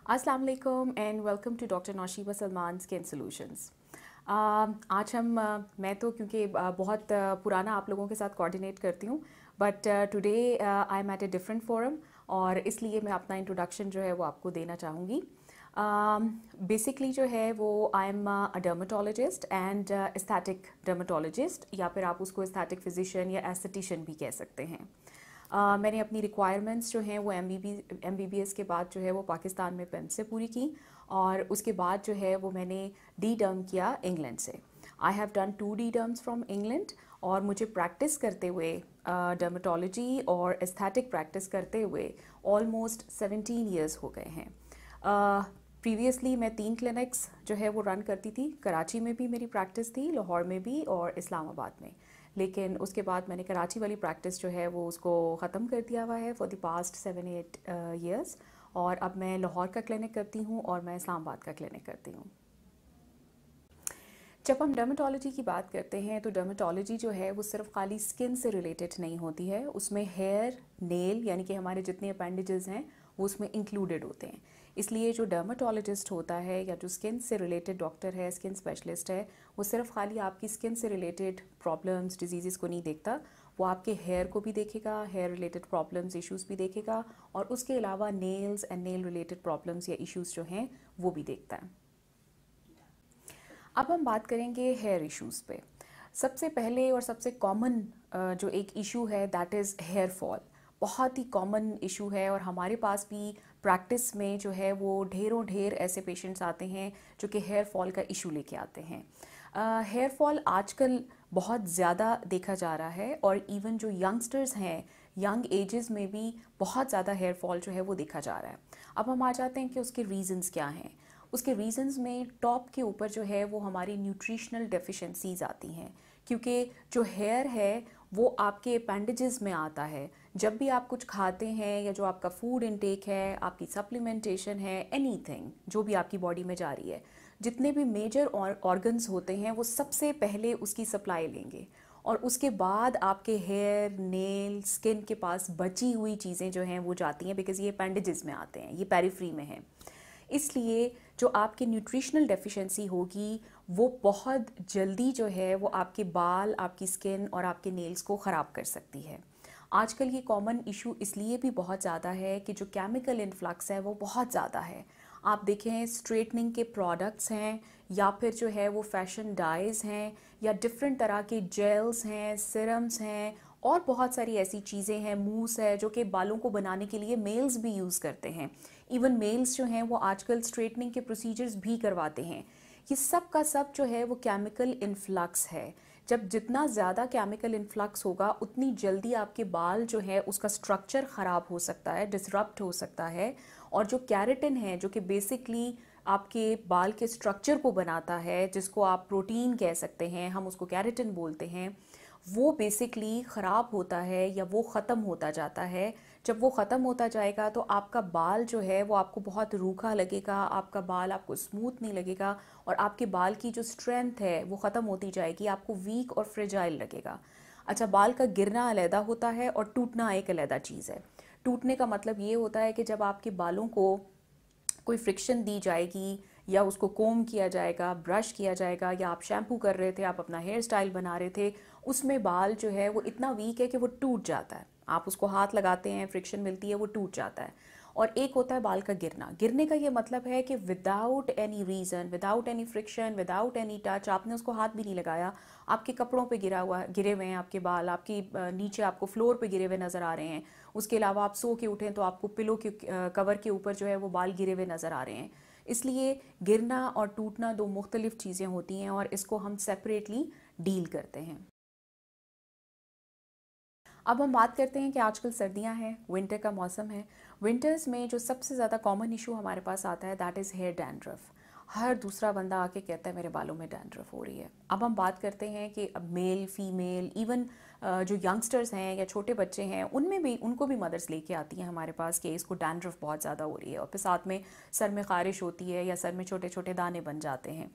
अस्सलाम वालेकुम and welcome to doctor Nausheeba Salman skin solutions. आज मैं तो क्योंकि बहुत पुराना आप लोगों के साथ कोऑर्डिनेट करती हूँ, but today I am at a different forum और इसलिए मैं अपना इंट्रोडक्शन जो है वो आपको देना चाहूँगी। बेसिकली जो है वो I am a dermatologist and aesthetic dermatologist, या फिर आप उसको एस्थेटिक फिजिशियन या एस्थेटिशियन भी कह सकते हैं। मैंने अपनी रिक्वायरमेंट्स जो हैं वो MBBS के बाद जो है वो पाकिस्तान में पेन से पूरी की, और उसके बाद जो है वो मैंने डी डर्म किया इंग्लैंड से। I have done 2 D derms from England, और मुझे प्रैक्टिस करते हुए डर्मेटोलॉजी और एस्थेटिक प्रैक्टिस करते हुए ऑलमोस्ट 17 ईयर्स हो गए हैं। प्रीवियसली मैं 3 क्लिनिक्स जो है वो रन करती थी। कराची में भी मेरी प्रैक्टिस थी, लाहौर में भी और इस्लामाबाद में। लेकिन उसके बाद मैंने कराची वाली प्रैक्टिस जो है वो उसको ख़त्म कर दिया हुआ है फॉर द पास्ट 7-8 ईयर्स, और अब मैं लाहौर का क्लिनिक करती हूँ और मैं इस्लामाबाद का क्लिनिक करती हूँ। जब हम डर्मेटोलॉजी की बात करते हैं तो डर्मेटोलॉजी जो है वो सिर्फ खाली स्किन से रिलेटेड नहीं होती है, उसमें हेयर, नेल यानी कि हमारे जितने अपेंडेजेस हैं वो उसमें इंक्लूडेड होते हैं। इसलिए जो डर्मेटोलॉजिस्ट होता है या जो स्किन से रिलेटेड डॉक्टर है, स्किन स्पेशलिस्ट है, वो सिर्फ खाली आपकी स्किन से रिलेटेड प्रॉब्लम्स, डिजीज़ को नहीं देखता, वो आपके हेयर को भी देखेगा, हेयर रिलेटेड प्रॉब्लम्स, इश्यूज़ भी देखेगा, और उसके अलावा nails and nail related problems या इश्यूज़ जो हैं वो भी देखता है। अब हम बात करेंगे हेयर इश्यूज़ पे। सबसे पहले और सबसे कॉमन जो एक इशू है दैट इज़ हेयर फॉल। बहुत ही कॉमन इशू है, और हमारे पास भी प्रैक्टिस में जो है वो ढेरों ढेर ऐसे पेशेंट्स आते हैं जो कि हेयर फॉल का इशू लेके आते हैं। हेयर फॉल आजकल बहुत ज़्यादा देखा जा रहा है, और इवन जो यंगस्टर्स हैं, यंग एजेस में भी बहुत ज़्यादा हेयर फॉल जो है वो देखा जा रहा है। अब हम आ जाते हैं कि उसके रीज़न्स क्या हैं। उसके रीज़न्स में टॉप के ऊपर जो है वो हमारी न्यूट्रिशनल डेफिशिएंसीज आती हैं, क्योंकि जो हेयर है वो आपके अपेंडेजेस में आता है। जब भी आप कुछ खाते हैं या जो आपका फूड इनटेक है, आपकी सप्लीमेंटेशन है, एनीथिंग जो भी आपकी बॉडी में जा रही है, जितने भी मेजर ऑर्गन्स होते हैं वो सबसे पहले उसकी सप्लाई लेंगे, और उसके बाद आपके हेयर, नेल, स्किन के पास बची हुई चीज़ें जो हैं वो जाती हैं, बिकॉज़ ये अपेंडेजेस में आते हैं, ये पेरिफ्री में हैं। इसलिए जो आपकी न्यूट्रिशनल डेफिशिएंसी होगी वो बहुत जल्दी जो है वो आपके बाल, आपकी स्किन और आपके नेल्स को ख़राब कर सकती है। आजकल ये कॉमन इशू इसलिए भी बहुत ज़्यादा है कि जो केमिकल इन्फ्लक्स है वो बहुत ज़्यादा है। आप देखें, स्ट्रेटनिंग के प्रोडक्ट्स हैं, या फिर जो है वो फैशन डाइज़ हैं, या डिफरेंट तरह के जेल्स हैं, सिरम्स हैं, और बहुत सारी ऐसी चीज़ें हैं, मूस है, जो कि बालों को बनाने के लिए मेल्स भी यूज़ करते हैं। इवन मेल्स जो हैं वो आजकल स्ट्रेटनिंग के प्रोसीजर्स भी करवाते हैं। ये सब का सब जो है वो केमिकल इन्फ्लक्स है। जब जितना ज़्यादा केमिकल इन्फ्लक्स होगा उतनी जल्दी आपके बाल जो है उसका स्ट्रक्चर ख़राब हो सकता है, डिसरप्ट हो सकता है, और जो कैरेटिन है जो कि बेसिकली आपके बाल के स्ट्रक्चर को बनाता है, जिसको आप प्रोटीन कह सकते हैं, हम उसको कैरेटिन बोलते हैं, वो बेसिकली ख़राब होता है या वो ख़त्म होता जाता है। जब वो ख़त्म होता जाएगा तो आपका बाल जो है वो आपको बहुत रूखा लगेगा, आपका बाल आपको स्मूथ नहीं लगेगा, और आपके बाल की जो स्ट्रेंथ है वो ख़त्म होती जाएगी, आपको वीक और फ्रेजाइल लगेगा। अच्छा, बाल का गिरना अलहदा होता है और टूटना एक अलहदा चीज़ है। टूटने का मतलब ये होता है कि जब आपके बालों को कोई फ्रिक्शन दी जाएगी, या उसको कोम किया जाएगा, ब्रश किया जाएगा, या आप शैम्पू कर रहे थे, आप अपना हेयर स्टाइल बना रहे थे, उसमें बाल जो है वो इतना वीक है कि वो टूट जाता है। आप उसको हाथ लगाते हैं, फ्रिक्शन मिलती है, वो टूट जाता है। और एक होता है बाल का गिरना। गिरने का ये मतलब है कि without any reason, without any friction, without any touch, आपने उसको हाथ भी नहीं लगाया, आपके कपड़ों पे गिरे हुए हैं आपके बाल, आपकी नीचे आपको फ्लोर पे गिरे हुए नज़र आ रहे हैं। उसके अलावा आप सो के उठें तो आपको पिलो के कवर के ऊपर जो है वो बाल गिरे हुए नज़र आ रहे हैं। इसलिए गिरना और टूटना 2 मुख्तलिफ चीज़ें होती हैं, और इसको हम सेपरेटली डील करते हैं। अब हम बात करते हैं कि आजकल सर्दियां हैं, विंटर का मौसम है। विंटर्स में जो सबसे ज़्यादा कॉमन इशू हमारे पास आता है दैट इज़ हेयर डैंड्रफ। हर दूसरा बंदा आके कहता है मेरे बालों में डैंड्रफ हो रही है। अब हम बात करते हैं कि अब मेल, फीमेल, इवन जो यंगस्टर्स हैं या छोटे बच्चे हैं, उनमें भी, उनको भी मदर्स लेके आती हैं हमारे पास कि इसको डैंड्रफ बहुत ज़्यादा हो रही है, और फिर साथ में सर में ख़ारिश होती है या सर में छोटे छोटे दाने बन जाते हैं।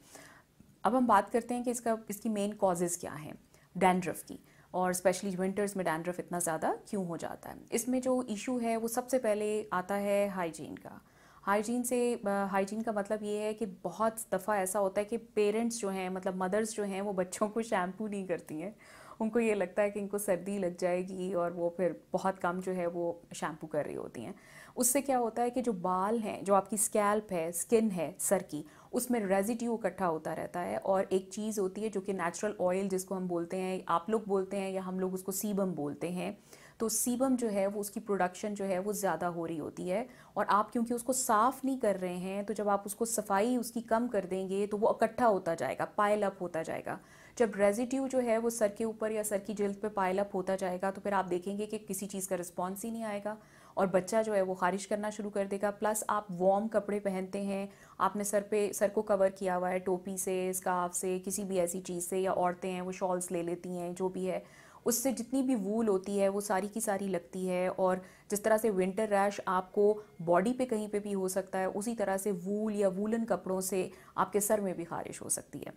अब हम बात करते हैं कि इसकी मेन कॉजेज़ क्या हैं डैंड्रफ की, और स्पेशली विंटर्स में डैंड्रफ इतना ज़्यादा क्यों हो जाता है। इसमें जो इशू है वो सबसे पहले आता है हाइजीन का। हाइजीन का मतलब ये है कि बहुत दफ़ा ऐसा होता है कि पेरेंट्स जो हैं, मतलब मदर्स जो हैं, वो बच्चों को शैम्पू नहीं करती हैं। उनको ये लगता है कि इनको सर्दी लग जाएगी और वो फिर बहुत कम जो है वो शैम्पू कर रही होती हैं। उससे क्या होता है कि जो बाल हैं, जो आपकी स्कैल्प है, स्किन है सर की, उसमें रेजिड्यू इकट्ठा होता रहता है। और एक चीज़ होती है जो कि नेचुरल ऑयल जिसको हम बोलते हैं, आप लोग बोलते हैं या हम लोग उसको सीबम बोलते हैं। तो सीबम जो है वो उसकी प्रोडक्शन जो है वो ज़्यादा हो रही होती है। और आप क्योंकि उसको साफ़ नहीं कर रहे हैं, तो जब आप उसको सफाई उसकी कम कर देंगे तो वो इकट्ठा होता जाएगा, पाइल अप होता जाएगा। जब रेजिड्यू जो है वो सर के ऊपर या सर की जिल्द पे पाइल अप होता जाएगा तो फिर आप देखेंगे कि किसी चीज़ का रिस्पॉन्स ही नहीं आएगा और बच्चा जो है वो खारिश करना शुरू कर देगा। प्लस आप वार्म कपड़े पहनते हैं, आपने सर को कवर किया हुआ है टोपी से, स्कार्फ से, किसी भी ऐसी चीज़ से, या औरतें हैं वो शॉल्स ले लेती हैं, जो भी है उससे जितनी भी वूल होती है वो सारी की सारी लगती है। और जिस तरह से विंटर रैश आपको बॉडी पे कहीं पे भी हो सकता है, उसी तरह से वूल या वूलन कपड़ों से आपके सर में भी खारिश हो सकती है।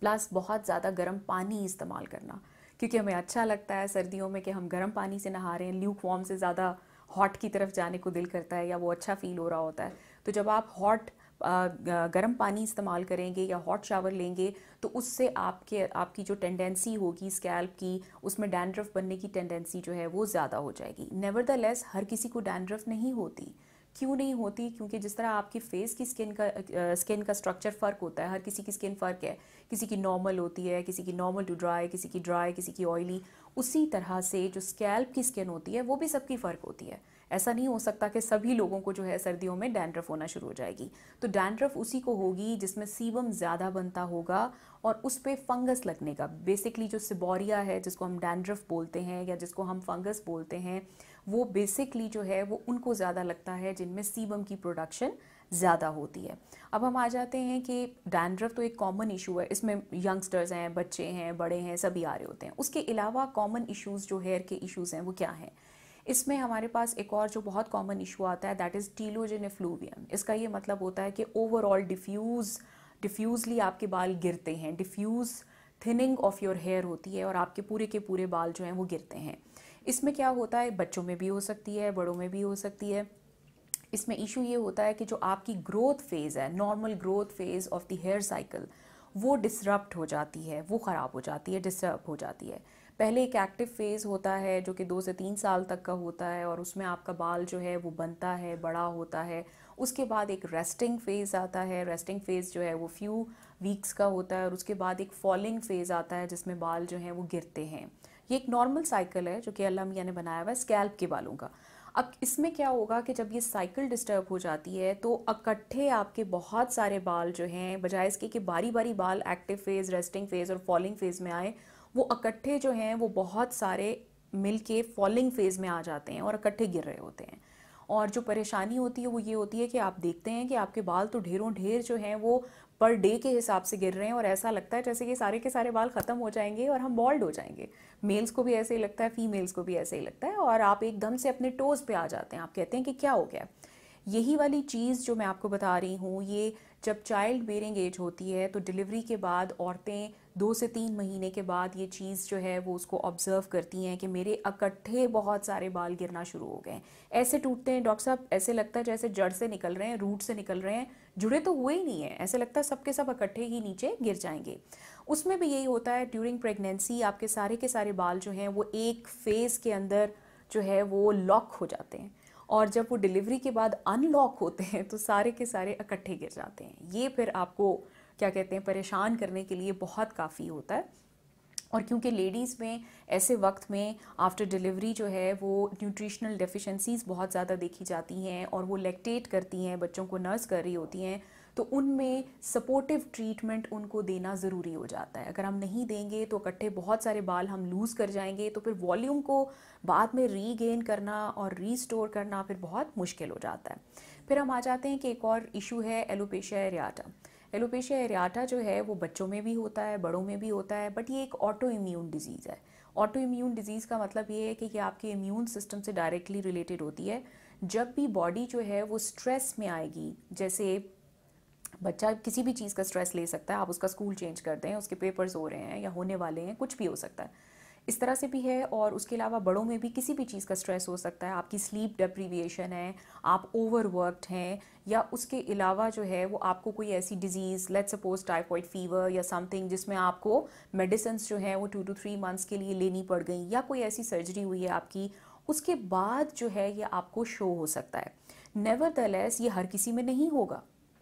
प्लस बहुत ज़्यादा गर्म पानी इस्तेमाल करना, क्योंकि हमें अच्छा लगता है सर्दियों में कि हम गर्म पानी से नहा रहे हैं, ल्यूक वार्म से ज़्यादा हॉट की तरफ जाने को दिल करता है या वो अच्छा फील हो रहा होता है। तो जब आप गर्म पानी इस्तेमाल करेंगे या हॉट शावर लेंगे तो उससे आपकी जो टेंडेंसी होगी स्कैल्प की, उसमें डैंड्रफ बनने की टेंडेंसी जो है वो ज़्यादा हो जाएगी। नेवरदलेस हर किसी को डैंड्रफ नहीं होती। क्यों नहीं होती? क्योंकि जिस तरह आपकी फेस की स्किन का स्ट्रक्चर फ़र्क होता है, हर किसी की स्किन फ़र्क है। किसी की नॉर्मल होती है, किसी की नॉर्मल टू ड्राई, किसी की ऑयली। उसी तरह से जो स्कैल्प की स्किन होती है वो भी सबकी फ़र्क होती है। ऐसा नहीं हो सकता कि सभी लोगों को जो है सर्दियों में डैंड्रफ होना शुरू हो जाएगी। तो डैंड्रफ उसी को होगी जिसमें सीबम ज़्यादा बनता होगा और उस पर फंगस लगने का, बेसिकली जो सिबोरिया है जिसको हम डैंड्रफ बोलते हैं या जिसको हम फंगस बोलते हैं, वो बेसिकली जो है वो उनको ज़्यादा लगता है जिनमें सीबम की प्रोडक्शन ज़्यादा होती है। अब हम आ जाते हैं कि डैंड्रफ तो एक कॉमन इशू है, इसमें यंगस्टर्स हैं, बच्चे हैं, बड़े हैं, सभी आ रहे होते हैं। उसके अलावा कॉमन इश्यूज़ जो हेयर के इश्यूज़ हैं वो क्या हैं? इसमें हमारे पास एक और जो बहुत कॉमन इशू आता है दैट इज़ टीलोजन एफ्लूवियम। इसका ये मतलब होता है कि ओवरऑल डिफ्यूज़ली आपके बाल गिरते हैं, diffuse thinning of your hair होती है और आपके पूरे के पूरे बाल जो हैं वो गिरते हैं। इसमें क्या होता है, बच्चों में भी हो सकती है, बड़ों में भी हो सकती है। इसमें इशू ये होता है कि जो आपकी ग्रोथ फेज़ है, normal growth phase of the hair cycle, वो डिसरप्ट हो जाती है, वो ख़राब हो जाती है, डिस्टर्ब हो जाती है। पहले एक एक्टिव फेज़ होता है जो कि 2 से 3 साल तक का होता है और उसमें आपका बाल जो है वो बनता है, बड़ा होता है। उसके बाद एक रेस्टिंग फ़ेज़ आता है, रेस्टिंग फ़ेज़ जो है वो फ्यू वीक्स का होता है और उसके बाद एक फॉलिंग फ़ेज़ आता है जिसमें बाल जो हैं वो गिरते हैं। ये एक नॉर्मल साइकिल है जो कि अल्लाह मियाँ ने बनाया हुआ है स्कैल्प के बालों का। अब इसमें क्या होगा कि जब ये साइकिल डिस्टर्ब हो जाती है तो इकट्ठे आपके बहुत सारे बाल जो हैं, बजाय इसके कि बारी बारी बाल एक्टिव फेज़, रेस्टिंग फेज़ और फॉलिंग फेज़ में आए, वो इकट्ठे जो हैं वो बहुत सारे मिल के फॉलिंग फेज़ में आ जाते हैं और इकट्ठे गिर रहे होते हैं। और जो परेशानी होती है वो ये होती है कि आप देखते हैं कि आपके बाल तो ढेरों ढेर जो हैं वो पर डे के हिसाब से गिर रहे हैं और ऐसा लगता है जैसे कि सारे के सारे बाल ख़त्म हो जाएंगे और हम बॉल्ड हो जाएंगे। मेल्स को भी ऐसे ही लगता है, फीमेल्स को भी ऐसे ही लगता है और आप एकदम से अपने टोज़ पे आ जाते हैं। आप कहते हैं कि क्या हो गया। यही वाली चीज़ जो मैं आपको बता रही हूँ, ये जब चाइल्ड बेयरिंग एज होती है तो डिलीवरी के बाद औरतें 2 से 3 महीने के बाद ये चीज़ जो है वो उसको ऑब्ज़र्व करती हैं कि मेरे इकट्ठे बहुत सारे बाल गिरना शुरू हो गए हैं। ऐसे टूटते हैं डॉक्टर साहब, ऐसे लगता है जैसे जड़ से निकल रहे हैं, रूट से निकल रहे हैं, जुड़े तो हुए ही नहीं है, ऐसे लगता है सब के सब इकट्ठे ही नीचे गिर जाएंगे। उसमें भी यही होता है, ड्यूरिंग प्रेगनेंसी आपके सारे के सारे बाल जो हैं वो एक फेज़ के अंदर जो है वो लॉक हो जाते हैं और जब वो डिलीवरी के बाद अनलॉक होते हैं तो सारे के सारे इकट्ठे गिर जाते हैं। ये फिर आपको क्या कहते हैं, परेशान करने के लिए बहुत काफ़ी होता है। और क्योंकि लेडीज़ में ऐसे वक्त में आफ्टर डिलीवरी जो है वो न्यूट्रिशनल डेफिशिएंसीज़ बहुत ज़्यादा देखी जाती हैं और वो लैक्टेट करती हैं, बच्चों को नर्स कर रही होती हैं, तो उनमें सपोर्टिव ट्रीटमेंट उनको देना ज़रूरी हो जाता है। अगर हम नहीं देंगे तो इकट्ठे बहुत सारे बाल हम लूज़ कर जाएंगे, तो फिर वॉल्यूम को बाद में रीगेन करना और रीस्टोर करना फिर बहुत मुश्किल हो जाता है। फिर हम आ जाते हैं कि एक और इशू है एलोपेशिया एरियाटा। एलोपेशिया एरियाटा जो है वो बच्चों में भी होता है, बड़ों में भी होता है, बट ये एक ऑटो इम्यून डिजीज़ है। ऑटो इम्यून डिजीज़ का मतलब ये है कि ये आपके इम्यून सिस्टम से डायरेक्टली रिलेटेड होती है। जब भी बॉडी जो है वो स्ट्रेस में आएगी, जैसे बच्चा किसी भी चीज़ का स्ट्रेस ले सकता है, आप उसका स्कूल चेंज कर दें, उसके पेपर्स हो रहे हैं या होने वाले हैं, कुछ भी हो सकता है। इस तरह से भी है। और उसके अलावा बड़ों में भी किसी भी चीज़ का स्ट्रेस हो सकता है, आपकी स्लीप डेप्रीविएशन है, आप ओवरवर्कड हैं, या उसके अलावा जो है वो आपको कोई ऐसी disease, let's suppose typhoid fever या समथिंग, जिसमें आपको मेडिसिन जो है वो 2 to 3 months के लिए लेनी पड़ गई, या कोई ऐसी सर्जरी हुई है आपकी, उसके बाद जो है ये आपको शो हो सकता है। नेवरदलेस ये हर किसी में नहीं होगा।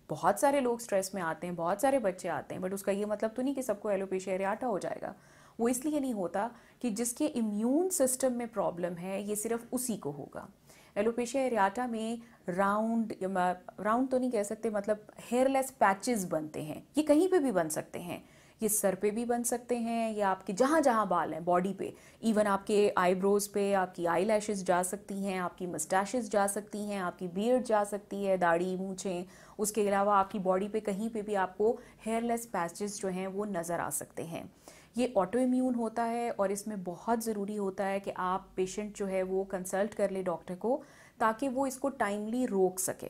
बहुत सारे लोग स्ट्रेस में आते हैं, बहुत सारे बच्चे आते हैं, बट उसका ये मतलब तो नहीं कि सबको एलोपेशिया एरियाटा हो जाएगा। वो इसलिए नहीं होता कि जिसके इम्यून सिस्टम में प्रॉब्लम है ये सिर्फ उसी को होगा। एलोपेशिया एरियाटा में राउंड राउंड तो नहीं कह सकते, मतलब हेयरलेस पैचेस बनते हैं। ये कहीं पे भी बन सकते हैं, ये सर पे भी बन सकते हैं, या आपके जहाँ जहाँ बाल हैं बॉडी पे, इवन आपके आईब्रोज पे आपकी आई लैशेज जा सकती हैं, आपकी मस्टैशेस जा सकती हैं, आपकी बियर्ड जा सकती है, दाढ़ी, मूछें। उसके अलावा आपकी बॉडी पे कहीं पे भी आपको हेयरलेस पैचेस जो हैं वो नज़र आ सकते हैं। ये ऑटो इम्यून होता है, और इसमें बहुत ज़रूरी होता है कि आप पेशेंट जो है वो कंसल्ट कर ले डॉक्टर को, ताकि वो इसको टाइमली रोक सके।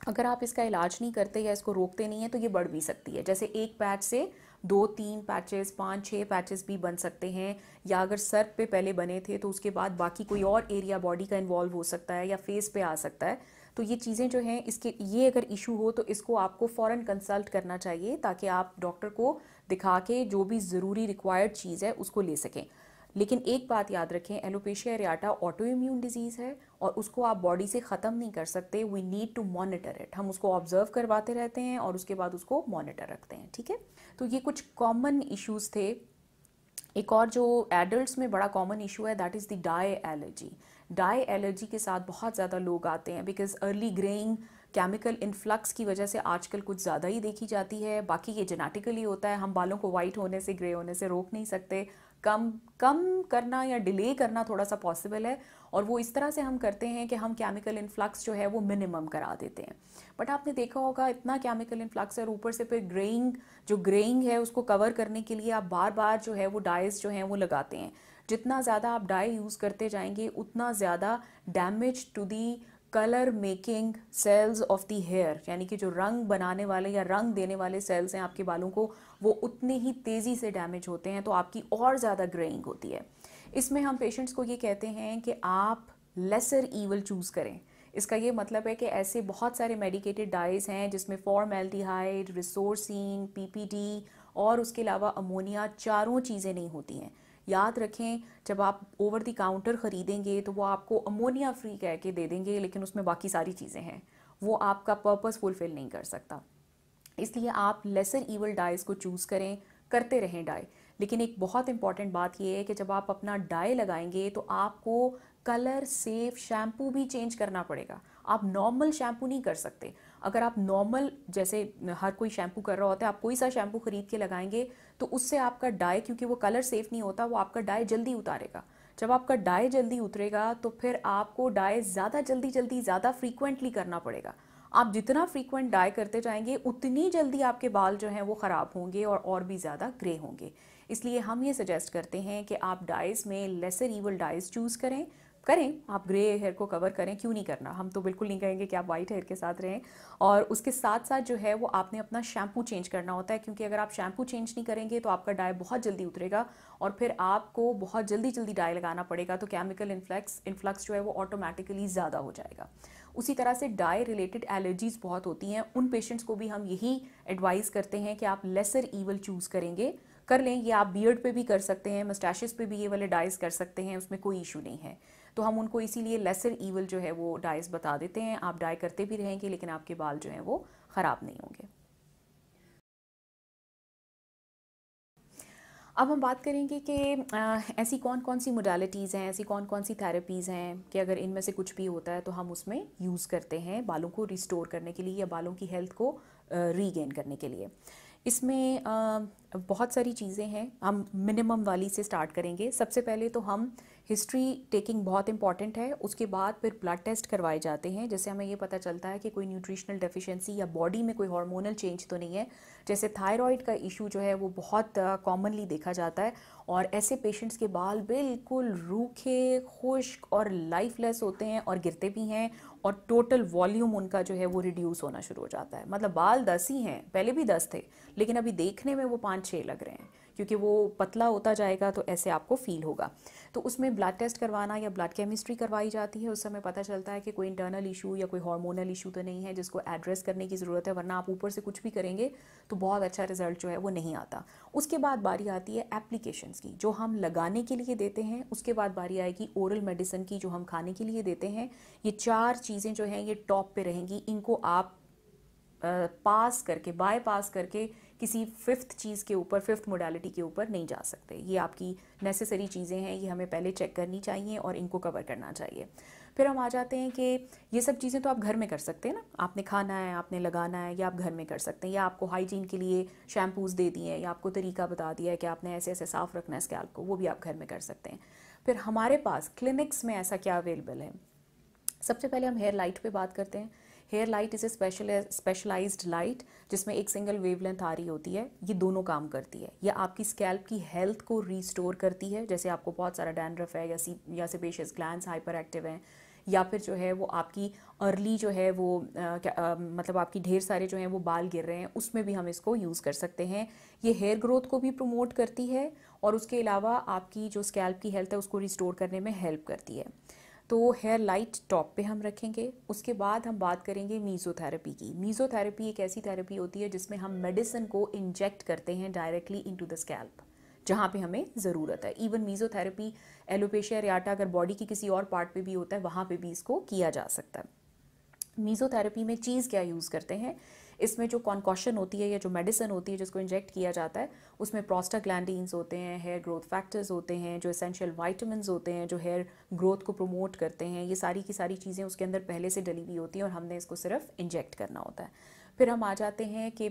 अगर आप इसका इलाज नहीं करते या इसको रोकते नहीं हैं तो ये बढ़ भी सकती है। जैसे एक पैच से 2-3 पैचेस, 5-6 पैचेस भी बन सकते हैं, या अगर सर पे पहले बने थे तो उसके बाद बाकी कोई और एरिया बॉडी का इन्वॉल्व हो सकता है, या फेस पे आ सकता है। तो ये चीज़ें जो हैं, इसके ये अगर इशू हो तो इसको आपको फ़ौरन कंसल्ट करना चाहिए, ताकि आप डॉक्टर को दिखा के जो भी ज़रूरी रिक्वायर्ड चीज़ है उसको ले सकें। लेकिन एक बात याद रखें, एलोपेशिया एरियाटा ऑटो इम्यून डिजीज़ है, और उसको आप बॉडी से ख़त्म नहीं कर सकते। We need to monitor it. हम उसको ऑब्जर्व करवाते रहते हैं और उसके बाद उसको मॉनिटर रखते हैं, ठीक है। तो ये कुछ कॉमन इश्यूज़ थे। एक और जो एडल्ट्स में बड़ा कॉमन इशू है, that is the dye allergy. Dye allergy के साथ बहुत ज़्यादा लोग आते हैं, because early greying chemical influx की वजह से आजकल कुछ ज़्यादा ही देखी जाती है। बाकी ये जेनेटिकली होता है, हम बालों को वाइट होने से, ग्रे होने से रोक नहीं सकते। कम कम करना या डिले करना थोड़ा सा पॉसिबल है, और वो इस तरह से हम करते हैं कि हम केमिकल इन्फ्लक्स जो है वो मिनिमम करा देते हैं। बट आपने देखा होगा इतना केमिकल इन्फ्लक्स है, और ऊपर से फिर ग्रेइंग है उसको कवर करने के लिए आप बार बार जो है वो डाइज जो हैं वो लगाते हैं। जितना ज़्यादा आप डाई यूज़ करते जाएंगे उतना ज़्यादा damage to the colour making cells of the hair, यानी कि जो रंग बनाने वाले या रंग देने वाले सेल्स हैं आपके बालों को, वो उतने ही तेज़ी से डैमेज होते हैं, तो आपकी और ज़्यादा ग्रेइंग होती है। इसमें हम पेशेंट्स को ये कहते हैं कि आप लेसर ईवल चूज़ करें। इसका ये मतलब है कि ऐसे बहुत सारे मेडिकेटेड डाइज हैं जिसमें फॉर्मेल्डिहाइड, रिसोर्सिन, पीपीडी और उसके अलावा अमोनिया, चारों चीज़ें नहीं होती हैं। याद रखें, जब आप ओवर द काउंटर ख़रीदेंगे तो वो आपको अमोनिया फ्री कह के दे देंगे, लेकिन उसमें बाकी सारी चीज़ें हैं, वो आपका पर्पस फुलफिल नहीं कर सकता। इसलिए आप लेसर ईवल डाइज को चूज़ करें, करते रहें डाई। लेकिन एक बहुत इंपॉर्टेंट बात यह है कि जब आप अपना डाई लगाएंगे तो आपको कलर सेफ शैम्पू भी चेंज करना पड़ेगा। आप नॉर्मल शैम्पू नहीं कर सकते। अगर आप नॉर्मल, जैसे हर कोई शैम्पू कर रहा होता है, आप कोई सा शैम्पू खरीद के लगाएंगे तो उससे आपका डाई, क्योंकि वो कलर सेफ नहीं होता, वो आपका डाई जल्दी उतारेगा। जब आपका डाई जल्दी उतरेगा तो फिर आपको डाई ज़्यादा जल्दी ज़्यादा फ्रीक्वेंटली करना पड़ेगा। आप जितना फ्रीक्वेंट डाई करते जाएंगे उतनी जल्दी आपके बाल जो हैं वो ख़राब होंगे और भी ज़्यादा ग्रे होंगे। इसलिए हम ये सजेस्ट करते हैं कि आप डाइज में लेसर ईवल डाइज चूज़ करें। आप ग्रे हेयर को कवर करें, क्यों नहीं करना। हम तो बिल्कुल नहीं कहेंगे कि आप वाइट हेयर के साथ रहें। और उसके साथ साथ जो है वो आपने अपना शैम्पू चेंज करना होता है, क्योंकि अगर आप शैम्पू चेंज नहीं करेंगे तो आपका डाई बहुत जल्दी उतरेगा और फिर आपको बहुत जल्दी डाई लगाना पड़ेगा, तो केमिकल इन्फ्लक्स जो है वो ऑटोमेटिकली ज़्यादा हो जाएगा। उसी तरह से डाई रिलेटेड एलर्जीज़ बहुत होती हैं, उन पेशेंट्स को भी हम यही एडवाइस करते हैं कि आप लेसर ईवल चूज़ कर लें। ये आप बियर्ड पे भी कर सकते हैं, मस्टैशेस पे भी ये वाले डाइज कर सकते हैं, उसमें कोई इशू नहीं है। तो हम उनको इसीलिए लेसर ईवल जो है वो डाइज बता देते हैं। आप डाई करते भी रहेंगे लेकिन आपके बाल जो हैं वो ख़राब नहीं होंगे। अब हम बात करेंगे कि ऐसी कौन कौन सी मोडालिटीज़ हैं, ऐसी कौन कौन सी थेरेपीज़ हैं कि अगर इनमें से कुछ भी होता है तो हम उसमें यूज़ करते हैं बालों को रिस्टोर करने के लिए या बालों की हेल्थ को रीगेन करने के लिए। इसमें बहुत सारी चीज़ें हैं। हम मिनिमम वाली से स्टार्ट करेंगे। सबसे पहले तो हम हिस्ट्री टेकिंग बहुत इंपॉर्टेंट है। उसके बाद फिर ब्लड टेस्ट करवाए जाते हैं, जिससे हमें ये पता चलता है कि कोई न्यूट्रिशनल डेफिशिएंसी या बॉडी में कोई हार्मोनल चेंज तो नहीं है। जैसे थायराइड का इशू जो है वो बहुत कॉमनली देखा जाता है, और ऐसे पेशेंट्स के बाल बिल्कुल रूखे, खुश्क और लाइफलेस होते हैं और गिरते भी हैं, और टोटल वॉल्यूम उनका जो है वो रिड्यूस होना शुरू हो जाता है। मतलब बाल 10 ही हैं, पहले भी 10 थे, लेकिन अभी देखने में वो 5-6 लग रहे हैं, क्योंकि वो पतला होता जाएगा तो ऐसे आपको फील होगा। तो उसमें ब्लड टेस्ट करवाना या ब्लड केमिस्ट्री करवाई जाती है, उस समय पता चलता है कि कोई इंटरनल इशू या कोई हार्मोनल इशू तो नहीं है जिसको एड्रेस करने की ज़रूरत है, वरना आप ऊपर से कुछ भी करेंगे तो बहुत अच्छा रिजल्ट जो है वो नहीं आता। उसके बाद बारी आती है एप्लीकेशंस की, जो हम लगाने के लिए देते हैं। उसके बाद बारी आएगी ओरल मेडिसिन की, जो हम खाने के लिए देते हैं। ये 4 चीज़ें जो हैं ये टॉप पे रहेंगी, इनको आप पास करके, बाय पास करके किसी फिफ्थ चीज़ के ऊपर, फिफ्थ मोडालिटी के ऊपर नहीं जा सकते। ये आपकी नेसेसरी चीज़ें हैं, ये हमें पहले चेक करनी चाहिए और इनको कवर करना चाहिए। फिर हम आ जाते हैं कि ये सब चीज़ें तो आप घर में कर सकते हैं ना, आपने खाना है, आपने लगाना है, या आप घर में कर सकते हैं, या आपको हाइजीन के लिए शैम्पूज़ दे दिए हैं, या आपको तरीका बता दिया है कि आपने ऐसे ऐसे साफ़ रखना है स्कैल्प को, वो भी आप घर में कर सकते हैं। फिर हमारे पास क्लिनिक्स में ऐसा क्या अवेलेबल है। सबसे पहले हम हेयर लाइट पे बात करते हैं। Hair light is a specialised light जिसमें एक सिंगल वेवलेंथ आ रही होती है। ये दोनों काम करती है, ये आपकी स्कैल्प की हेल्थ को रीस्टोर करती है। जैसे आपको बहुत सारा डैंड्रफ है या सेबेशियस ग्लैंड्स हाइपर एक्टिव हैं, या फिर जो है वो आपकी अर्ली जो है वो मतलब आपकी ढेर सारे जो हैं वो बाल गिर रहे हैं, उसमें भी हम इसको यूज़ कर सकते हैं। ये हेयर ग्रोथ को भी प्रमोट करती है और उसके अलावा आपकी जो स्कैल्प की हेल्थ है उसको रिस्टोर करने में हेल्प करती है। तो हेयर लाइट टॉप पे हम रखेंगे। उसके बाद हम बात करेंगे मीज़ोथेरेपी की। मीज़ोथेरेपी एक ऐसी थेरेपी होती है जिसमें हम मेडिसिन को इंजेक्ट करते हैं डायरेक्टली इनटू द स्कैल्प, जहाँ पे हमें ज़रूरत है। इवन मीज़ोथेरेपी एलोपेशिया एरियाटा अगर बॉडी की किसी और पार्ट पे भी होता है, वहाँ पे भी इसको किया जा सकता है। मीज़ोथेरेपी में चीज़ क्या यूज़ करते हैं, इसमें जो कॉन्कॉशन होती है या जो मेडिसिन होती है जिसको इंजेक्ट किया जाता है, उसमें प्रोस्टाग्लैंडिन्स होते हैं, हेयर ग्रोथ फैक्टर्स होते हैं, जो एसेंशियल वाइटामिन्स होते हैं जो हेयर ग्रोथ को प्रमोट करते हैं। ये सारी की सारी चीज़ें उसके अंदर पहले से डली हुई होती हैं और हमने इसको सिर्फ इंजेक्ट करना होता है। फिर हम आ जाते हैं कि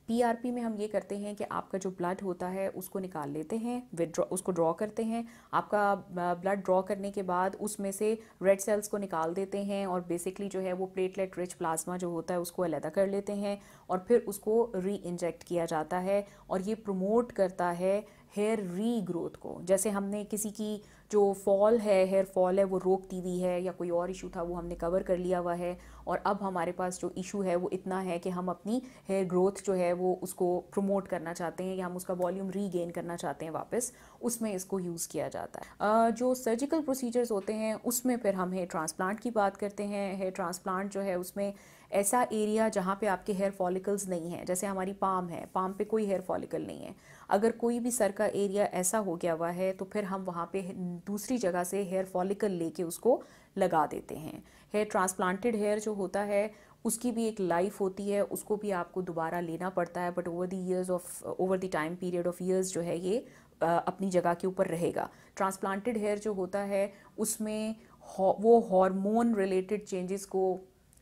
पीआरपी में हम ये करते हैं कि आपका जो ब्लड होता है उसको निकाल लेते हैं, विदड्रॉ उसको ड्रॉ करते हैं। आपका ब्लड ड्रॉ करने के बाद उसमें से रेड सेल्स को निकाल देते हैं और बेसिकली जो है वो प्लेटलेट रिच प्लाज्मा जो होता है उसको अलग कर लेते हैं और फिर उसको री इंजेक्ट किया जाता है। और ये प्रमोट करता है हेयर री ग्रोथ को। जैसे हमने किसी की जो फॉल है, हेयर फॉल है, वो रोकती हुई है, या कोई और इशू था वो हमने कवर कर लिया हुआ है, और अब हमारे पास जो इशू है वो इतना है कि हम अपनी हेयर ग्रोथ जो है वो उसको प्रमोट करना चाहते हैं या हम उसका वॉल्यूम रीगेन करना चाहते हैं वापस, उसमें इसको यूज़ किया जाता है। जो सर्जिकल प्रोसीजर्स होते हैं उसमें फिर हम हेयर ट्रांसप्लांट की बात करते हैं। हेयर ट्रांसप्लांट जो है उसमें ऐसा एरिया जहाँ पे आपके हेयर फॉलिकल्स नहीं है, जैसे हमारी पाम है, पाम पे कोई हेयर फॉलिकल नहीं है, अगर कोई भी सर का एरिया ऐसा हो गया हुआ है तो फिर हम वहाँ पे दूसरी जगह से हेयर फॉलिकल लेके उसको लगा देते हैं। हेयर ट्रांसप्लांटेड हेयर जो होता है उसकी भी एक लाइफ होती है, उसको भी आपको दोबारा लेना पड़ता है, but over the time period of years जो है ये अपनी जगह के ऊपर रहेगा। ट्रांसप्लांटेड हेयर जो होता है उसमें वो हार्मोन रिलेटेड चेंजेस को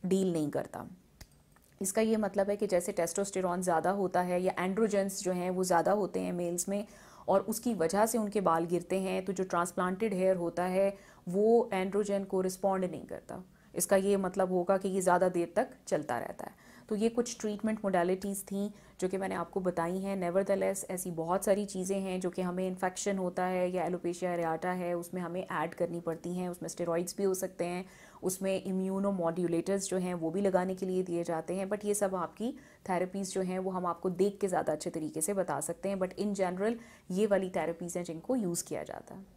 डील नहीं करता। इसका ये मतलब है कि जैसे टेस्टोस्टेरॉन ज़्यादा होता है या एंड्रोजेंस जो हैं वो ज़्यादा होते हैं मेल्स में और उसकी वजह से उनके बाल गिरते हैं, तो जो ट्रांसप्लांटेड हेयर होता है वो एंड्रोजन को रिस्पॉन्ड नहीं करता। इसका ये मतलब होगा कि ये ज़्यादा देर तक चलता रहता है। तो ये कुछ ट्रीटमेंट मोडालिटीज़ थी जो कि मैंने आपको बताई हैं। नेवरदलेस ऐसी बहुत सारी चीज़ें हैं जो कि हमें इन्फेक्शन होता है या एलोपेशिया एरियाटा है उसमें हमें ऐड करनी पड़ती हैं। उसमें स्टेरॉइड्स भी हो सकते हैं, उसमें इम्यूनो मॉड्यूलेटर्स जो हैं वो भी लगाने के लिए दिए जाते हैं। बट ये सब आपकी थेरेपीज़ जो हैं वो हम आपको देख के ज़्यादा अच्छे तरीके से बता सकते हैं, बट इन जनरल ये वाली थेरेपीज़ हैं जिनको यूज़ किया जाता है।